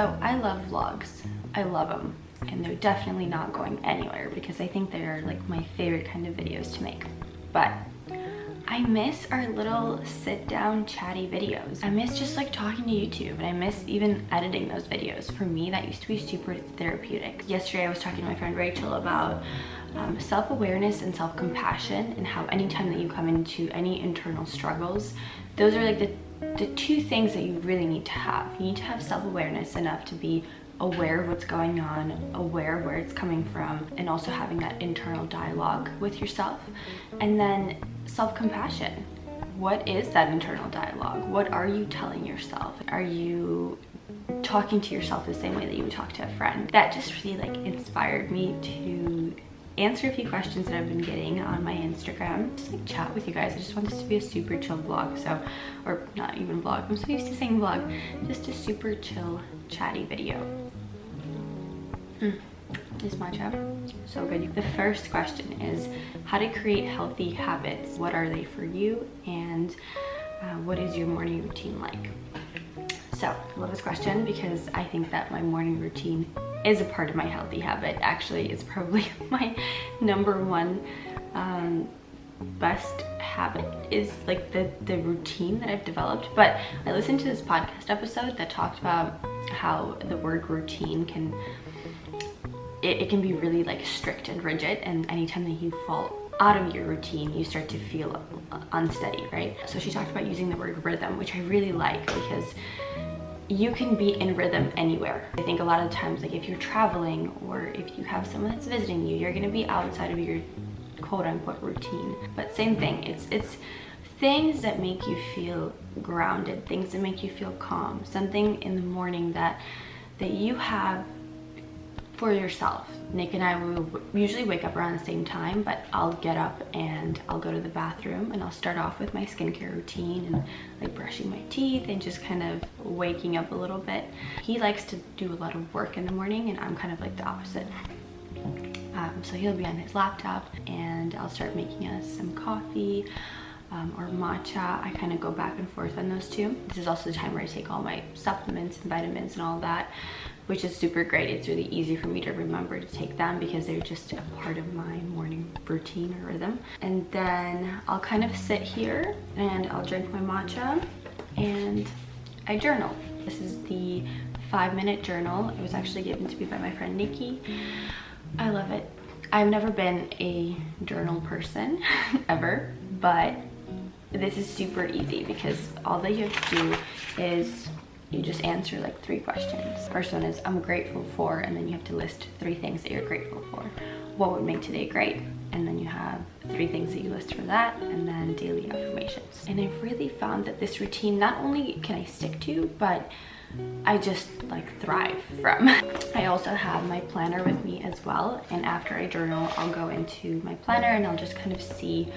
So I love vlogs. I love them. And they're definitely not going anywhere because I think they're like my favorite kind of videos to make. But I miss our little sit down chatty videos. I miss just like talking to YouTube, and I miss even editing those videos. For me, that used to be super therapeutic. Yesterday I was talking to my friend Rachel about self-awareness and self-compassion, and how anytime that you come into any internal struggles, those are like the two things that you really need to have. You need to have self-awareness enough to be aware of what's going on, aware of where it's coming from, and also having that internal dialogue with yourself. And then self-compassion. What is that internal dialogue? What are you telling yourself? Are you talking to yourself the same way that you would talk to a friend? That just really like inspired me to answer a few questions that I've been getting on my Instagram. Just like chat with you guys. I just want this to be a super chill vlog, so, or not even vlog, I'm so used to saying vlog, just a super chill chatty video. This matcha, so good. The first question is how to create healthy habits. What are they for you, and what is your morning routine like? So I love this question because I think that my morning routine is a part of my healthy habit. Actually, it's probably my number one best habit is like the routine that I've developed. But I listened to this podcast episode that talked about how the word routine can it can be really like strict and rigid, and anytime that you fall out of your routine you start to feel unsteady, right? So she talked about using the word rhythm, which I really like because you can be in rhythm anywhere. I think a lot of times, like if you're traveling or if you have someone that's visiting you, you're gonna be outside of your quote-unquote routine. But same thing, it's things that make you feel grounded, things that make you feel calm, something in the morning that you have for yourself. Nick and I will usually wake up around the same time, but I'll get up and I'll go to the bathroom and I'll start off with my skincare routine and like brushing my teeth and just kind of waking up a little bit. He likes to do a lot of work in the morning, and I'm kind of like the opposite. So he'll be on his laptop and I'll start making us some coffee or matcha. I kind of go back and forth on those two. This is also the time where I take all my supplements and vitamins and all that, which is super great. It's really easy for me to remember to take them because they're just a part of my morning routine or rhythm. And then I'll kind of sit here and I'll drink my matcha and I journal. This is the 5-minute journal. It was actually given to me by my friend Nikki. I love it. I've never been a journal person ever, but this is super easy because all that you have to do is you just answer like 3 questions. First one is I'm grateful for, and then you have to list 3 things that you're grateful for. What would make today great? And then you have 3 things that you list for that, and then daily affirmations. And I've really found that this routine, not only can I stick to, but I just like thrive from. I also have my planner with me as well, and after I journal, I'll go into my planner and I'll just kind of see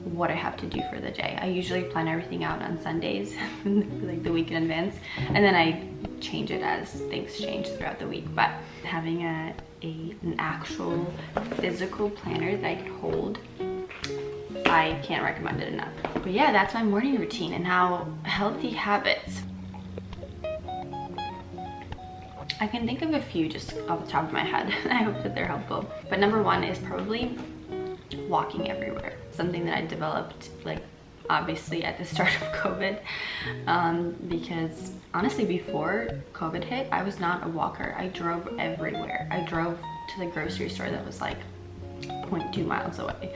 what I have to do for the day. I usually plan everything out on Sundays, like the week in advance, and then I change it as things change throughout the week. But having an actual physical planner that I can hold, I can't recommend it enough. But yeah, that's my morning routine. And now healthy habits. I can think of a few just off the top of my head. I hope that they're helpful. But number 1 is probably walking everywhere. Something that I developed like obviously at the start of COVID, because honestly before COVID hit, I was not a walker. I drove everywhere. I drove to the grocery store that was like 0.2 miles away.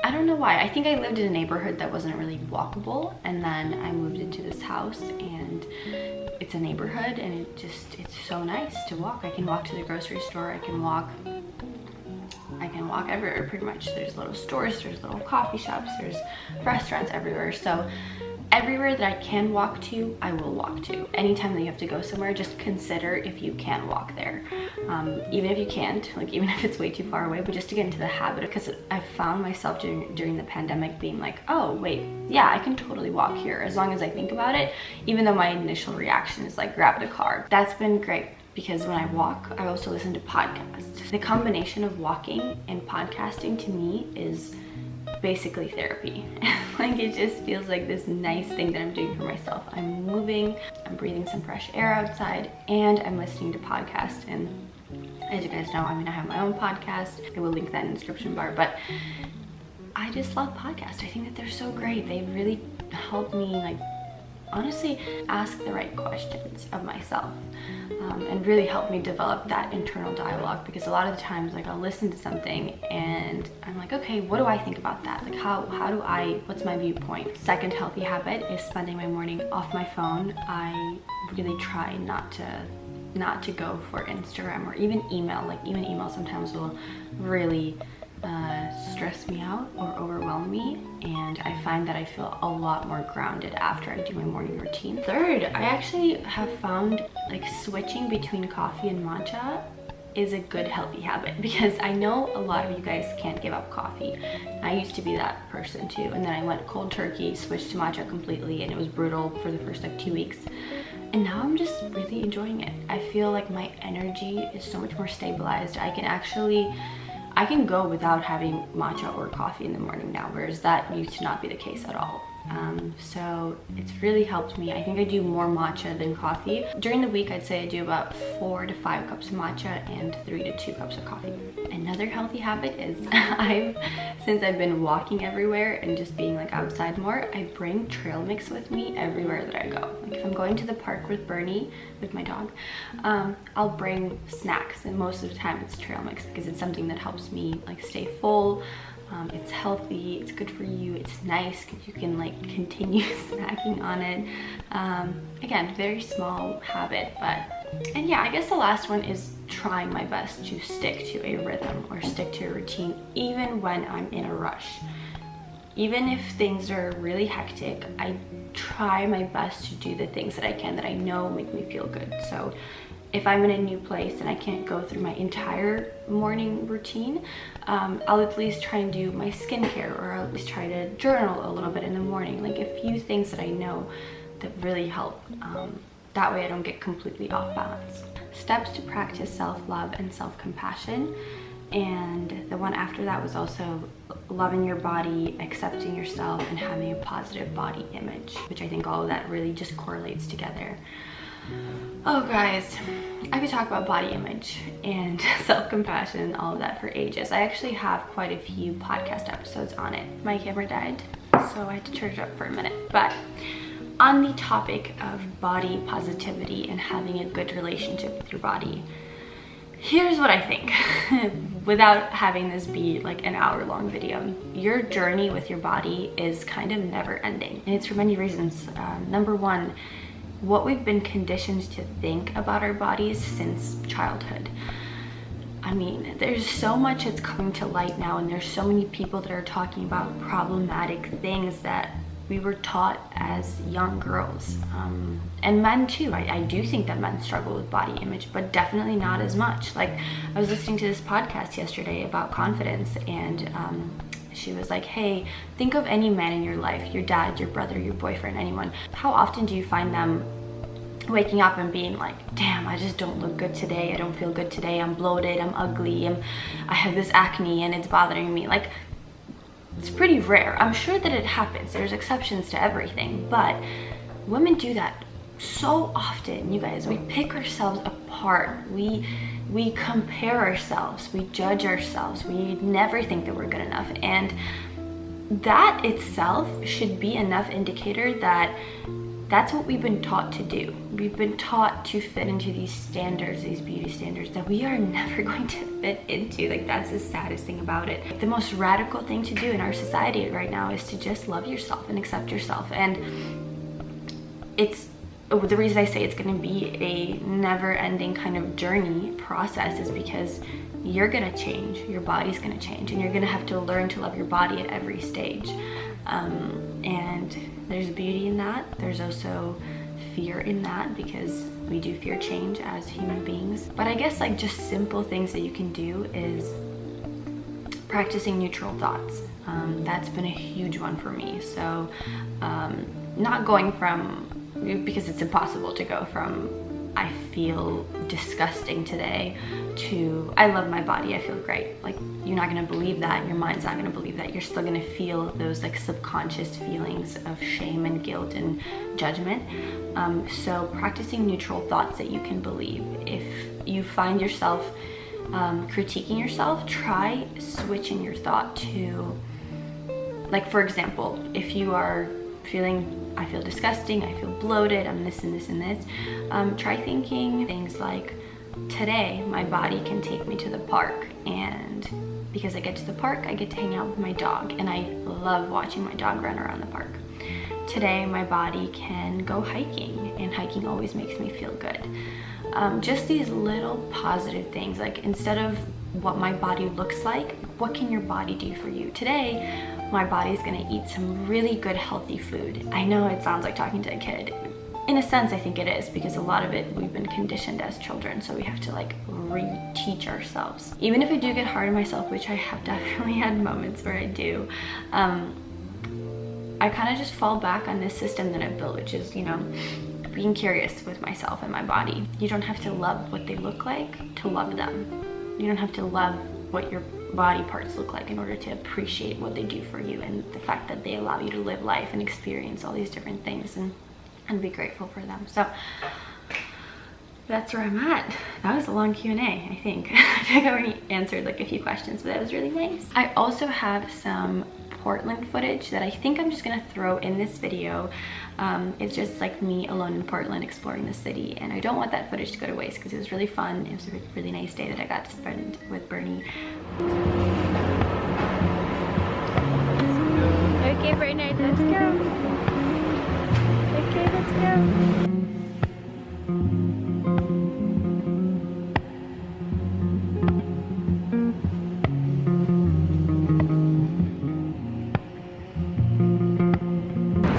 I don't know why. I think I lived in a neighborhood that wasn't really walkable, and then I moved into this house and it's a neighborhood and it's so nice to walk. I can walk to the grocery store, I can walk everywhere pretty much. There's little stores, there's little coffee shops, there's restaurants everywhere. So everywhere that I can walk to, I will walk to. Anytime that you have to go somewhere, just consider if you can walk there. Even if you can't, like even if it's way too far away, but just to get into the habit, because I found myself during the pandemic being like, oh wait, yeah, I can totally walk here as long as I think about it, even though my initial reaction is like grab the car. That's been great. Because when I walk, I also listen to podcasts. The combination of walking and podcasting to me is basically therapy. Like, it just feels like this nice thing that I'm doing for myself. I'm moving, I'm breathing some fresh air outside, and I'm listening to podcasts. And as you guys know, I have my own podcast. I will link that in the description bar, but I just love podcasts. I think that they're so great. They really help me, like, honestly ask the right questions of myself, and really help me develop that internal dialogue, because a lot of the times, like, I'll listen to something and I'm like, okay, what do I think about that? Like, what's my viewpoint? Second healthy habit is spending my morning off my phone. I really try not to go for Instagram or even email. Like, even email sometimes will really stress me out or overwhelm me, and I find that I feel a lot more grounded after I do my morning routine. Third, I actually have found, like, switching between coffee and matcha is a good healthy habit, because I know a lot of you guys can't give up coffee. I used to be that person too, and then I went cold turkey, switched to matcha completely, and it was brutal for the first like 2 weeks. And now I'm just really enjoying it. I feel like my energy is so much more stabilized. I can go without having matcha or coffee in the morning now, whereas that used to not be the case at all. So it's really helped me. I think I do more matcha than coffee. During the week, I'd say I do about 4 to 5 cups of matcha and 3 to 2 cups of coffee. Another healthy habit is since I've been walking everywhere and just being like outside more, I bring trail mix with me everywhere that I go. Like, if I'm going to the park with Bernie, with my dog, I'll bring snacks, and most of the time it's trail mix, because it's something that helps me like stay full. It's healthy, it's good for you, it's nice because you can like continue snacking on it. Again, very small habit, and yeah, I guess the last one is trying my best to stick to a rhythm or stick to a routine, even when I'm in a rush. Even if things are really hectic, I try my best to do the things that I can that I know make me feel good. So if I'm in a new place and I can't go through my entire morning routine, I'll at least try and do my skincare, or I'll at least try to journal a little bit in the morning. Like, a few things that I know that really help. That way I don't get completely off balance. Steps to practice self-love and self-compassion. And the one after that was also loving your body, accepting yourself, and having a positive body image, which I think all of that really just correlates together. Oh guys, I could talk about body image and self-compassion and all of that for ages. I actually have quite a few podcast episodes on it. My camera died, so I had to charge it up for a minute. But on the topic of body positivity and having a good relationship with your body, here's what I think. Without having this be like an hour-long video, your journey with your body is kind of never ending, and it's for many reasons. Number one, what we've been conditioned to think about our bodies since childhood. I mean, there's so much that's coming to light now, and there's so many people that are talking about problematic things that we were taught as young girls. And men too. I do think that men struggle with body image, but definitely not as much. Like, I was listening to this podcast yesterday about confidence, and she was like, hey, think of any man in your life, your dad, your brother, your boyfriend, anyone. How often do you find them waking up and being like, damn, I just don't look good today, I don't feel good today, I'm bloated, I'm ugly, I have this acne and it's bothering me? Like, it's pretty rare. I'm sure that it happens, there's exceptions to everything, but women do that so often, you guys. We pick ourselves apart, we compare ourselves, we judge ourselves, we never think that we're good enough, and that itself should be enough indicator that that's what we've been taught to do. We've been taught to fit into these standards, these beauty standards that we are never going to fit into. Like, that's the saddest thing about it. The most radical thing to do in our society right now is to just love yourself and accept yourself. And the reason I say it's going to be a never-ending kind of journey process is because you're going to change, your body's going to change, and you're going to have to learn to love your body at every stage. And there's beauty in that. There's also fear in that, because we do fear change as human beings. But I guess like just simple things that you can do is practicing neutral thoughts. That's been a huge one for me. So not going from, because it's impossible to go from I feel disgusting today to I love my body, I feel great. Like, you're not gonna believe that, your mind's not gonna believe that. You're still gonna feel those like subconscious feelings of shame and guilt and judgment. So practicing neutral thoughts that you can believe. If you find yourself critiquing yourself, try switching your thought to, like, for example, if you are feeling, I feel disgusting, I feel bloated, I'm this and this and this, try thinking things like, today my body can take me to the park, and because I get to the park, I get to hang out with my dog, and I love watching my dog run around the park. Today my body can go hiking, and hiking always makes me feel good. Just these little positive things, like instead of what my body looks like, what can your body do for you? Today, my body's gonna eat some really good healthy food. I know it sounds like talking to a kid. In a sense, I think it is, because a lot of it we've been conditioned as children, so we have to like reteach ourselves. Even if I do get hard on myself, which I have definitely had moments where I do, I kind of just fall back on this system that I've built, which is, you know, being curious with myself and my body. You don't have to love what they look like to love them. You don't have to love what your body parts look like in order to appreciate what they do for you, and the fact that they allow you to live life and experience all these different things, and be grateful for them. So that's where I'm at. That was a long Q&A, I think. I think I already answered like a few questions, but that was really nice. I also have some Portland footage that I think I'm just gonna throw in this video. It's just like me alone in Portland exploring the city, and I don't want that footage to go to waste because it was really fun. It was a really nice day that I got to spend with Bernie. Okay, Bernard, let's go. Okay, let's go.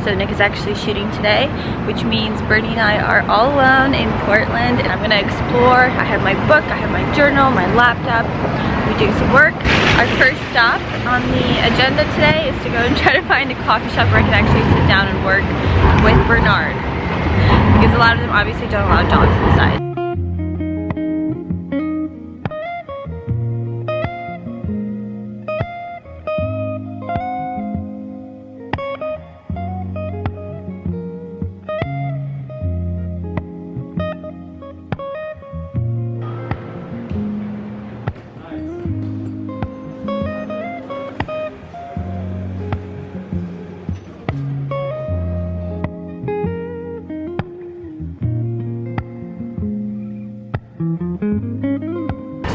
So Nick is actually shooting today, which means Bernie and I are all alone in Portland, and I'm gonna explore. I have my book, I have my journal, my laptop. We're doing some work. Our first stop on the agenda today is to go and try to find a coffee shop where I can actually sit down and work with Bernard, because a lot of them obviously don't allow dogs inside.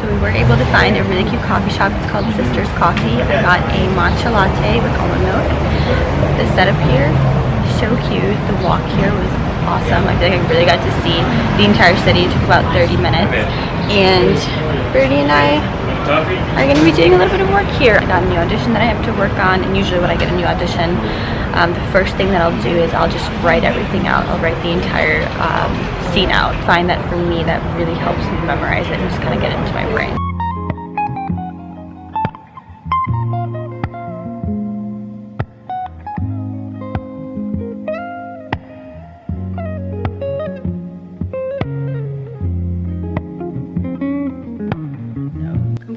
We were able to find a really cute coffee shop. It's called Sisters Coffee. I got a matcha latte with almond milk. The setup here is so cute. The walk here was awesome. I feel like I really got to see the entire city. It took about 30 minutes. And Bernie and I are going to be doing a little bit of work here. I got a new audition that I have to work on, and usually when I get a new audition, the first thing that I'll do is I'll just write everything out. I'll write the entire scene out. I find that for me, that really helps me memorize it and just kind of get it into my brain.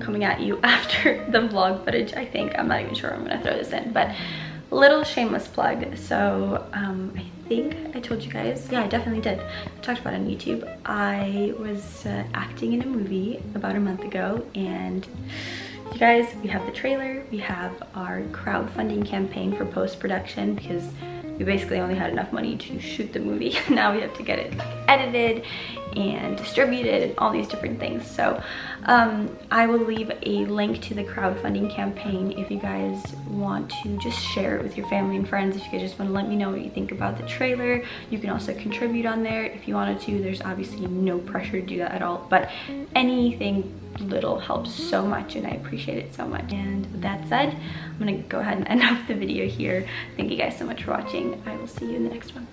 Coming at you after the vlog footage, I think. I'm not even sure I'm gonna throw this in, but little shameless plug. So I think I told you guys, yeah, I definitely did. I talked about it on YouTube. I was acting in a movie about a month ago, and you guys, we have the trailer, we have our crowdfunding campaign for post-production, because we basically only had enough money to shoot the movie. Now we have to get it edited and distributed and all these different things. So I will leave a link to the crowdfunding campaign if you guys want to just share it with your family and friends. If you guys just want to let me know what you think about the trailer, you can also contribute on there if you wanted to. There's obviously no pressure to do that at all, but anything little helps so much, and I appreciate it so much. And with that said, I'm gonna go ahead and end off the video here. Thank you guys so much for watching. I will see you in the next one.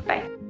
Bye.